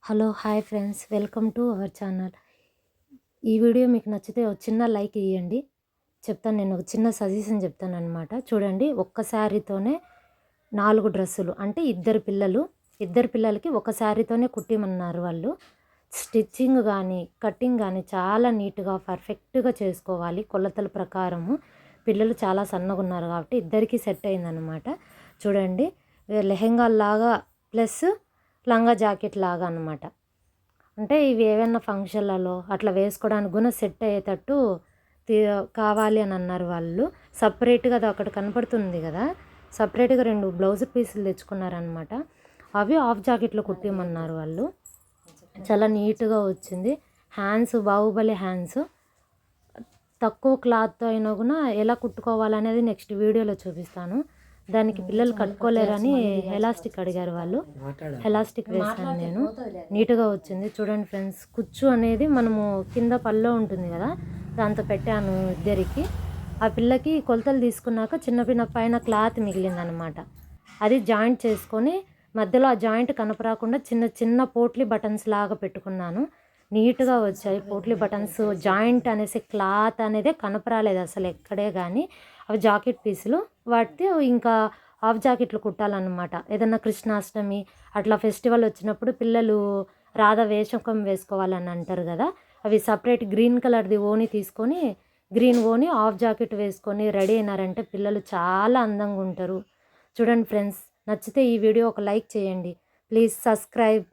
Hello hi friends, welcome to our channel. ఈ video మీకు నచ్చితే ఒక చిన్న లైక్ ఇవ్వండి. నేను ఒక చిన్న సజెషన్ చెప్తానన్నమాట. చూడండి, ఒక్క శారీతోనే 4 డ్రెస్సులు, అంటే ఇద్దరు పిల్లలకి ఒక శారీతోనే కుట్టిమన్నారు వాళ్ళు. స్టిచ్చింగ్ కానీ కటింగ్ కానీ చాలా నీట్గా పర్ఫెక్ట్గా చేసుకోవాలి కొలతల ప్రకారము. పిల్లలు చాలా సన్నగా ఉన్నారు కాబట్టి ఇద్దరికి సెట్ అయిందనమాట. చూడండి, లెహెంగా లాగా ప్లస్ లంగా జాకెట్ లాగా అనమాట. అంటే ఇవి ఏవైనా ఫంక్షన్లలో అట్లా వేసుకోవడానికి కూడా సెట్ అయ్యేటట్టు కావాలి అని అన్నారు వాళ్ళు. సపరేట్గా అది ఒకటి కనపడుతుంది కదా, సపరేట్గా 2 బ్లౌజ్ పీసులు తెచ్చుకున్నారనమాట. అవి హాఫ్ జాకెట్లో కుట్టిమన్నారు వాళ్ళు. చాలా నీట్గా వచ్చింది. Hands Baahubali hands. తక్కువ క్లాత్తో అయినా కూడా ఎలా కుట్టుకోవాలనేది నెక్స్ట్ వీడియోలో చూపిస్తాను. దానికి పిల్లలు కట్టుకోలేరని ఎలాస్టిక్ అడిగారు వాళ్ళు. ఎలాస్టిక్ వేసాను నేను. నీట్గా వచ్చింది. చూడండి ఫ్రెండ్స్, కుచ్చు అనేది మనము కింద పల్లో ఉంటుంది కదా, దాంతో పెట్టాను ఇద్దరికి. ఆ పిల్లకి కొలతలు తీసుకున్నాక చిన్న పైన క్లాత్ మిగిలిందనమాట. అది జాయింట్ చేసుకొని మధ్యలో ఆ జాయింట్ కనపరాకుండా చిన్న పోట్లీ బటన్స్ లాగా పెట్టుకున్నాను. నీట్గా వచ్చాయి పోట్లీ బటన్స్. జాయింట్ అనేసి క్లాత్ అనేది కనపరాలేదు అసలు ఎక్కడే కానీ. అవి జాకెట్ పీసులు, వాటితో ఇంకా హాఫ్ జాకెట్లు కుట్టాలన్నమాట. ఏదన్నా కృష్ణాష్టమి అట్లా ఫెస్టివల్ వచ్చినప్పుడు పిల్లలు రాధా వేషకం వేసుకోవాలని అంటారు కదా, అవి సపరేట్ గ్రీన్ కలర్ది ఓని తీసుకొని గ్రీన్ ఓని హాఫ్ జాకెట్ వేసుకొని రెడీ అయినారంటే పిల్లలు చాలా అందంగా ఉంటారు. చూడండి ఫ్రెండ్స్, నచ్చితే ఈ వీడియో ఒక లైక్ చేయండి. Please subscribe.